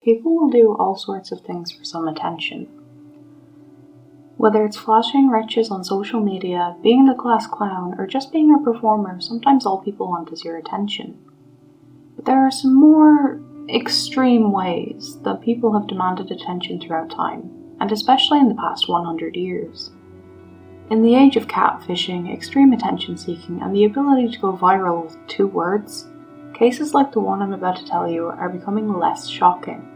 People will do all sorts of things for some attention. Whether it's flashing riches on social media, being the class clown, or just being a performer, sometimes all people want is your attention. But there are some more extreme ways that people have demanded attention throughout time, and especially in the past 100 years. In the age of catfishing, extreme attention seeking, and the ability to go viral with 2 words, cases like the one I'm about to tell you are becoming less shocking.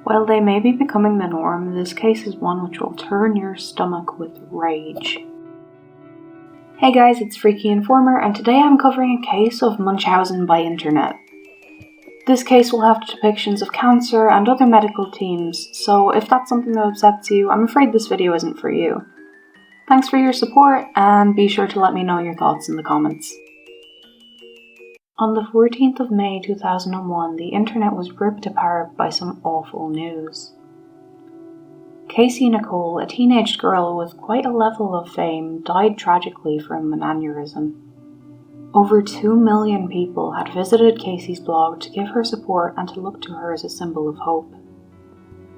While they may be becoming the norm, this case is one which will turn your stomach with rage. Hey guys, it's Freaky Informer, and today I'm covering a case of Munchausen by internet. This case will have depictions of cancer and other medical teams, so if that's something that upsets you, I'm afraid this video isn't for you. Thanks for your support, and be sure to let me know your thoughts in the comments. On the 14th of May 2001, the internet was ripped apart by some awful news. Kaycee Nicole, a teenage girl with quite a level of fame, died tragically from an aneurysm. Over 2 million people had visited Kaycee's blog to give her support and to look to her as a symbol of hope.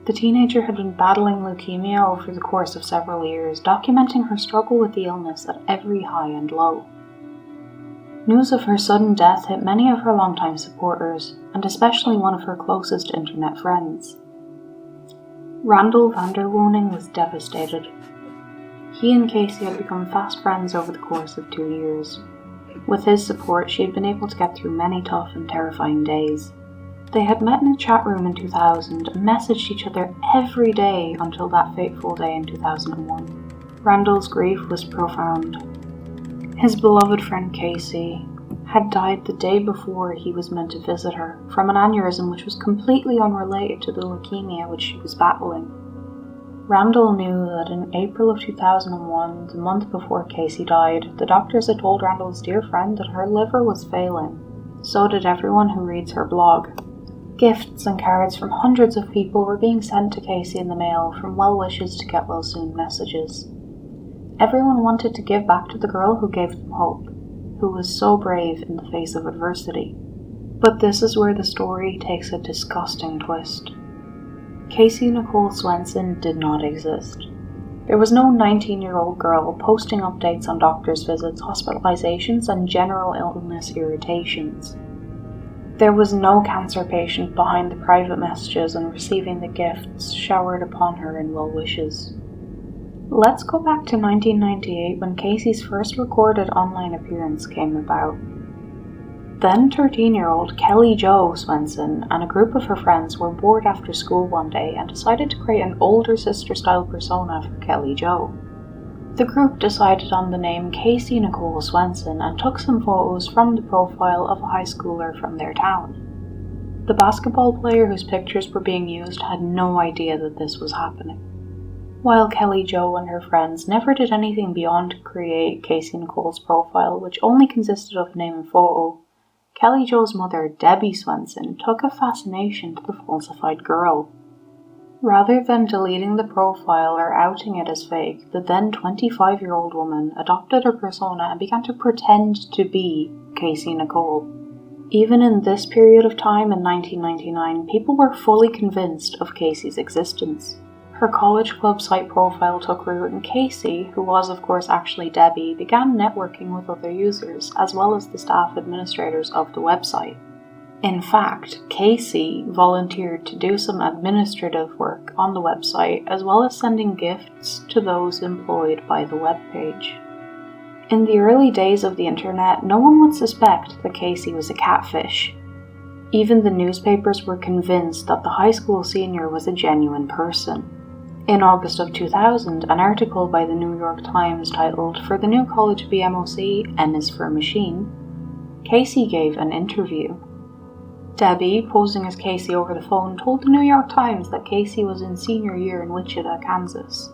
The teenager had been battling leukemia over the course of several years, documenting her struggle with the illness at every high and low. News of her sudden death hit many of her longtime supporters, and especially one of her closest internet friends. Randall van der Woning was devastated. He and Kaycee had become fast friends over the course of 2 years. With his support, she had been able to get through many tough and terrifying days. They had met in a chat room in 2000 and messaged each other every day until that fateful day in 2001. Randall's grief was profound. His beloved friend Kaycee had died the day before he was meant to visit her, from an aneurysm which was completely unrelated to the leukemia which she was battling. Randall knew that in April of 2001, the month before Kaycee died, the doctors had told Randall's dear friend that her liver was failing. So did everyone who reads her blog. Gifts and cards from hundreds of people were being sent to Kaycee in the mail, from well wishes to get well soon messages. Everyone wanted to give back to the girl who gave them hope, who was so brave in the face of adversity. But this is where the story takes a disgusting twist. Kaycee Nicole Swenson did not exist. There was no 19-year-old girl posting updates on doctor's visits, hospitalizations, and general illness irritations. There was no cancer patient behind the private messages and receiving the gifts showered upon her in well wishes. Let's go back to 1998 when Kaycee's first recorded online appearance came about. Then 13-year-old Kelly Jo Swenson and a group of her friends were bored after school one day and decided to create an older sister-style persona for Kelly Jo. The group decided on the name Kaycee Nicole Swenson and took some photos from the profile of a high schooler from their town. The basketball player whose pictures were being used had no idea that this was happening. While Kelly Jo and her friends never did anything beyond create Kaycee Nicole's profile, which only consisted of name and photo, Kelly Jo's mother, Debbie Swenson, took a fascination to the falsified girl. Rather than deleting the profile or outing it as fake, the then 25-year-old woman adopted her persona and began to pretend to be Kaycee Nicole. Even in this period of time in 1999, people were fully convinced of Kaycee's existence. Her college club site profile took root, and Kaycee, who was of course actually Debbie, began networking with other users, as well as the staff administrators of the website. In fact, Kaycee volunteered to do some administrative work on the website, as well as sending gifts to those employed by the webpage. In the early days of the internet, no one would suspect that Kaycee was a catfish. Even the newspapers were convinced that the high school senior was a genuine person. In August of 2000, an article by the New York Times titled, "For the New College BMOC, M is for Machine," Kaycee gave an interview. Debbie, posing as Kaycee over the phone, told the New York Times that Kaycee was in senior year in Wichita, Kansas.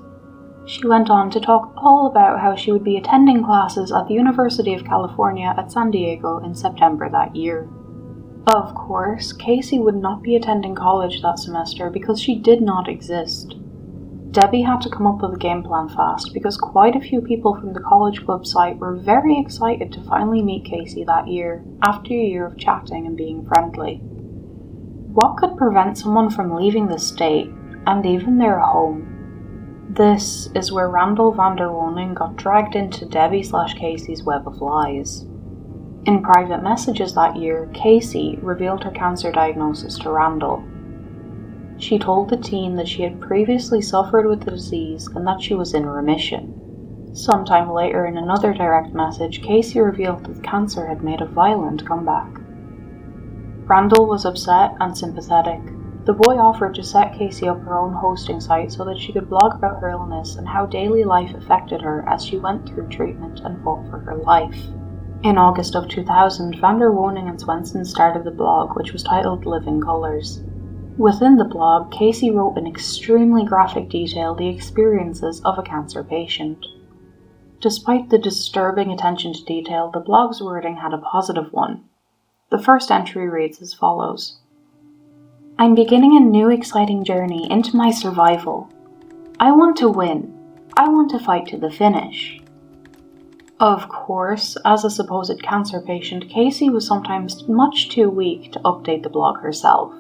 She went on to talk all about how she would be attending classes at the University of California at San Diego in September that year. Of course, Kaycee would not be attending college that semester because she did not exist. Debbie had to come up with a game plan fast because quite a few people from the college club site were very excited to finally meet Kaycee that year, after a year of chatting and being friendly. What could prevent someone from leaving the state, and even their home? This is where Randall van der Woning got dragged into Debbie/Kaycee's web of lies. In private messages that year, Kaycee revealed her cancer diagnosis to Randall. She told the teen that she had previously suffered with the disease and that she was in remission. Sometime later, in another direct message, Kaycee revealed that the cancer had made a violent comeback. Randall was upset and sympathetic. The boy offered to set Kaycee up her own hosting site so that she could blog about her illness and how daily life affected her as she went through treatment and fought for her life. In August of 2000, van der Woning and Swenson started the blog, which was titled Living Colors. Within the blog, Kaycee wrote in extremely graphic detail the experiences of a cancer patient. Despite the disturbing attention to detail, the blog's wording had a positive one. The first entry reads as follows: "I'm beginning a new exciting journey into my survival. I want to win. I want to fight to the finish." Of course, as a supposed cancer patient, Kaycee was sometimes much too weak to update the blog herself.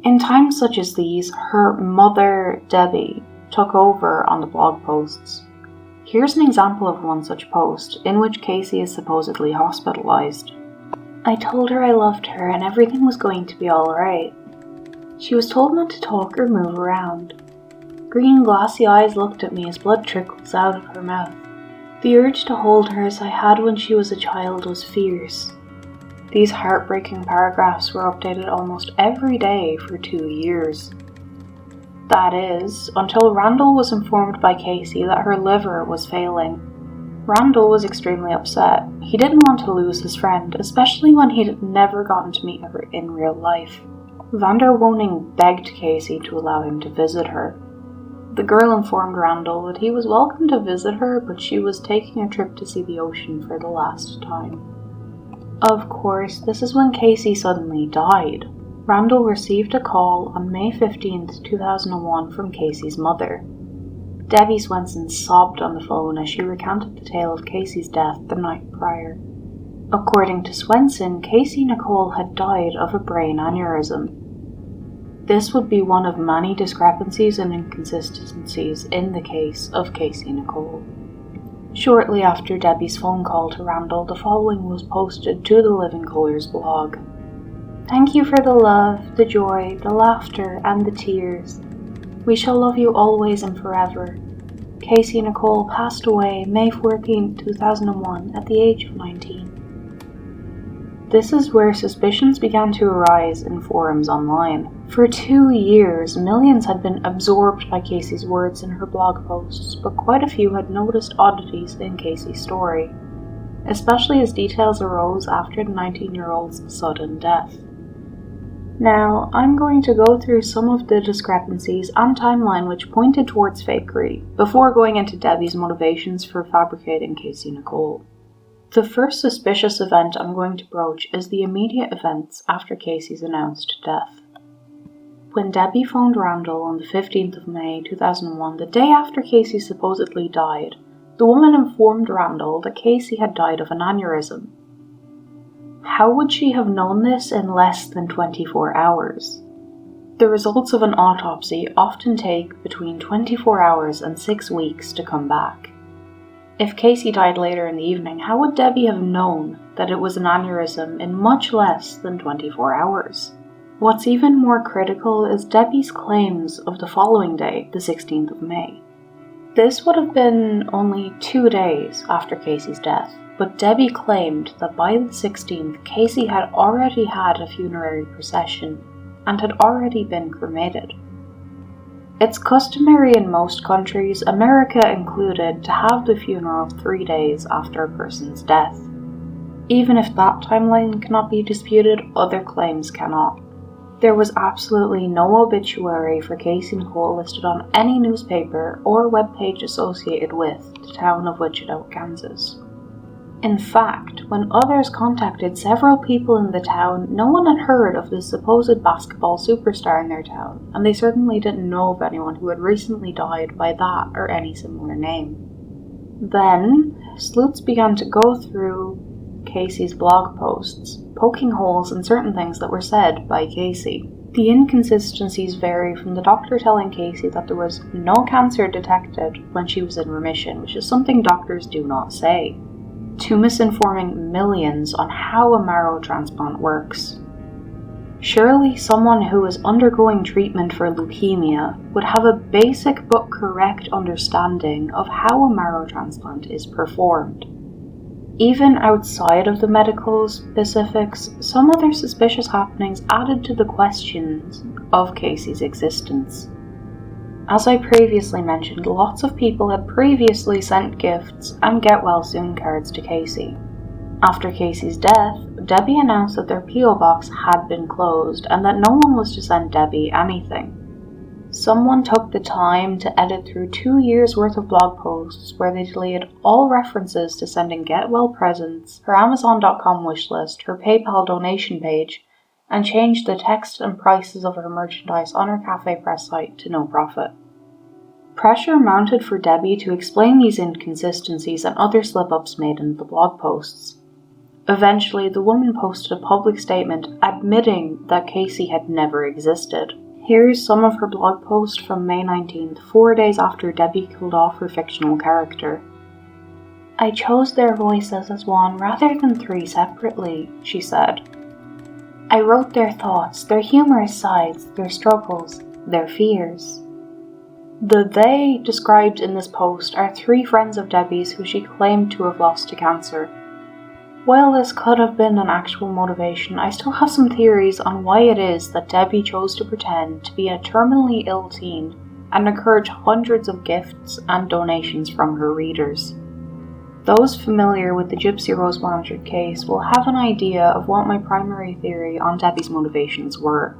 In times such as these, her mother, Debbie, took over on the blog posts. Here's an example of one such post, in which Kaycee is supposedly hospitalized. "I told her I loved her and everything was going to be alright. She was told not to talk or move around. Green glassy eyes looked at me as blood trickles out of her mouth. The urge to hold her as I had when she was a child was fierce." These heartbreaking paragraphs were updated almost every day for 2 years. That is, until Randall was informed by Kaycee that her liver was failing. Randall was extremely upset. He didn't want to lose his friend, especially when he'd never gotten to meet her in real life. Van der Woning begged Kaycee to allow him to visit her. The girl informed Randall that he was welcome to visit her, but she was taking a trip to see the ocean for the last time. Of course, this is when Kaycee suddenly died. Randall received a call on May 15th, 2001 from Kaycee's mother. Debbie Swenson sobbed on the phone as she recounted the tale of Kaycee's death the night prior. According to Swenson, Kaycee Nicole had died of a brain aneurysm. This would be one of many discrepancies and inconsistencies in the case of Kaycee Nicole. Shortly after Debbie's phone call to Randall, the following was posted to the Living Colors blog. "Thank you for the love, the joy, the laughter, and the tears. We shall love you always and forever. Kaycee Nicole passed away May 14, 2001 at the age of 19. This is where suspicions began to arise in forums online. For 2 years, millions had been absorbed by Kaycee's words in her blog posts, but quite a few had noticed oddities in Kaycee's story, especially as details arose after the 19-year-old's sudden death. Now, I'm going to go through some of the discrepancies and timeline which pointed towards fakery, before going into Debbie's motivations for fabricating Kaycee Nicole. The first suspicious event I'm going to broach is the immediate events after Kaycee's announced death. When Debbie phoned Randall on the 15th of May 2001, the day after Kaycee supposedly died, the woman informed Randall that Kaycee had died of an aneurysm. How would she have known this in less than 24 hours? The results of an autopsy often take between 24 hours and 6 weeks to come back. If Kaycee died later in the evening, how would Debbie have known that it was an aneurysm in much less than 24 hours? What's even more critical is Debbie's claims of the following day, the 16th of May. This would have been only 2 days after Kaycee's death, but Debbie claimed that by the 16th, Kaycee had already had a funerary procession and had already been cremated. It's customary in most countries, America included, to have the funeral 3 days after a person's death. Even if that timeline cannot be disputed, other claims cannot. There was absolutely no obituary for Kaycee Nicole listed on any newspaper or webpage associated with the town of Wichita, Kansas. In fact, when others contacted several people in the town, no one had heard of the supposed basketball superstar in their town, and they certainly didn't know of anyone who had recently died by that or any similar name. Then, sleuths began to go through Kaycee's blog posts, poking holes in certain things that were said by Kaycee. The inconsistencies vary from the doctor telling Kaycee that there was no cancer detected when she was in remission, which is something doctors do not say, to misinforming millions on how a marrow transplant works. Surely someone who is undergoing treatment for leukemia would have a basic but correct understanding of how a marrow transplant is performed. Even outside of the medical specifics, some other suspicious happenings added to the questions of Kaycee's existence. As I previously mentioned, lots of people had previously sent gifts and get well soon cards to Kaycee. After Kaycee's death, Debbie announced that their P.O. box had been closed and that no one was to send Debbie anything. Someone took the time to edit through 2 years' worth of blog posts where they deleted all references to sending get well presents, her Amazon.com wishlist, her PayPal donation page, and changed the text and prices of her merchandise on her Cafe Press site to no profit. Pressure mounted for Debbie to explain these inconsistencies and other slip-ups made in the blog posts. Eventually, the woman posted a public statement admitting that Kaycee had never existed. Here's some of her blog post from May 19th, 4 days after Debbie killed off her fictional character. "I chose their voices as one rather than 3 separately," she said. "I wrote their thoughts, their humorous sides, their struggles, their fears." The they described in this post are 3 friends of Debbie's who she claimed to have lost to cancer. While this could have been an actual motivation, I still have some theories on why it is that Debbie chose to pretend to be a terminally ill teen and encourage hundreds of gifts and donations from her readers. Those familiar with the Gypsy Rose Blanchard case will have an idea of what my primary theory on Debbie's motivations were.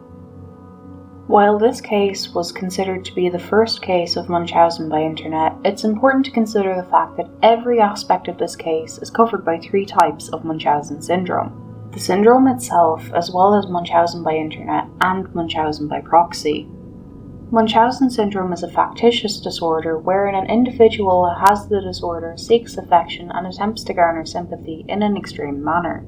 While this case was considered to be the first case of Munchausen by internet, it's important to consider the fact that every aspect of this case is covered by 3 types of Munchausen syndrome. The syndrome itself, as well as Munchausen by internet and Munchausen by proxy. Munchausen syndrome is a factitious disorder wherein an individual who has the disorder seeks affection and attempts to garner sympathy in an extreme manner.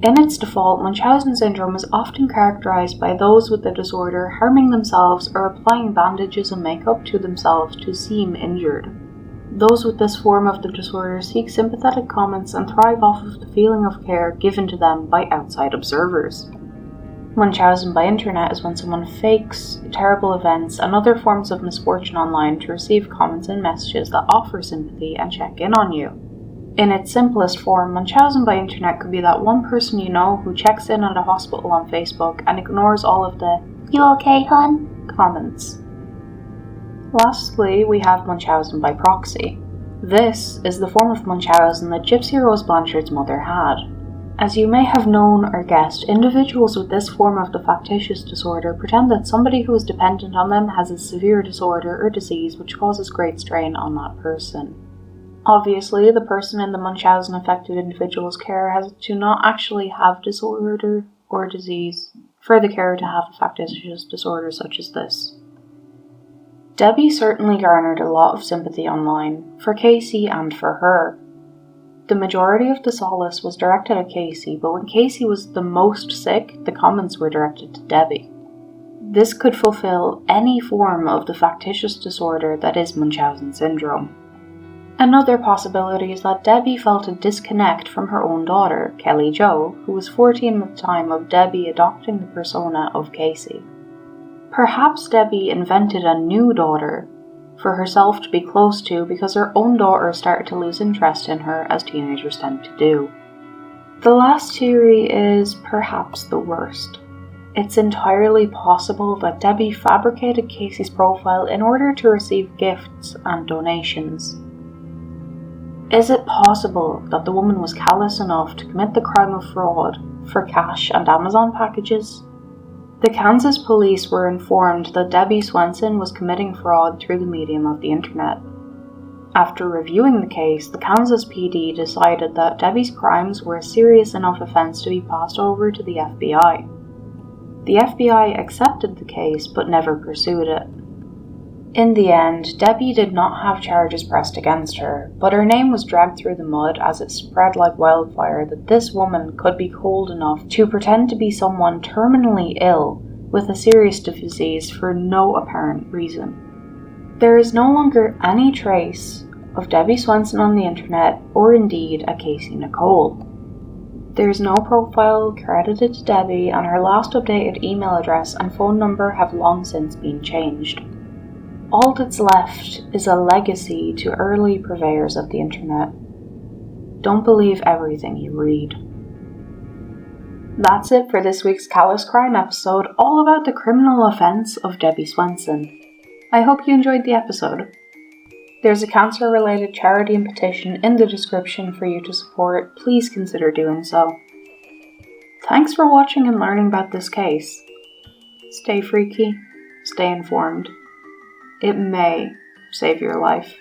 In its default, Munchausen syndrome is often characterized by those with the disorder harming themselves or applying bandages and makeup to themselves to seem injured. Those with this form of the disorder seek sympathetic comments and thrive off of the feeling of care given to them by outside observers. Munchausen by internet is when someone fakes terrible events and other forms of misfortune online to receive comments and messages that offer sympathy and check in on you. In its simplest form, Munchausen by internet could be that one person you know who checks in at a hospital on Facebook and ignores all of the "You okay, hun?" comments. Lastly, we have Munchausen by proxy. This is the form of Munchausen that Gypsy Rose Blanchard's mother had. As you may have known or guessed, individuals with this form of the factitious disorder pretend that somebody who is dependent on them has a severe disorder or disease which causes great strain on that person. Obviously, the person in the Munchausen-affected individual's care has to not actually have disorder or disease for the carer to have a factitious disorder such as this. Debbie certainly garnered a lot of sympathy online, for Kaycee and for her. The majority of the solace was directed at Kaycee, but when Kaycee was the most sick, the comments were directed to Debbie. This could fulfill any form of the factitious disorder that is Munchausen syndrome. Another possibility is that Debbie felt a disconnect from her own daughter, Kelly Jo, who was 14 at the time of Debbie adopting the persona of Kaycee. Perhaps Debbie invented a new daughter for herself to be close to because her own daughter started to lose interest in her as teenagers tend to do. The last theory is perhaps the worst. It's entirely possible that Debbie fabricated Kaycee's profile in order to receive gifts and donations. Is it possible that the woman was callous enough to commit the crime of fraud for cash and Amazon packages? The Kansas police were informed that Debbie Swenson was committing fraud through the medium of the internet. After reviewing the case, the Kansas PD decided that Debbie's crimes were a serious enough offense to be passed over to the FBI. The FBI accepted the case but never pursued it. In the end, Debbie did not have charges pressed against her, but her name was dragged through the mud as it spread like wildfire that this woman could be cold enough to pretend to be someone terminally ill with a serious disease for no apparent reason. There is no longer any trace of Debbie Swenson on the internet, or indeed a Kaycee Nicole. There is no profile credited to Debbie, and her last updated email address and phone number have long since been changed. All that's left is a legacy to early purveyors of the internet. Don't believe everything you read. That's it for this week's Callous Crime episode, all about the criminal offence of Debbie Swenson. I hope you enjoyed the episode. There's a cancer-related charity and petition in the description for you to support. Please consider doing so. Thanks for watching and learning about this case. Stay freaky, stay informed. It may save your life.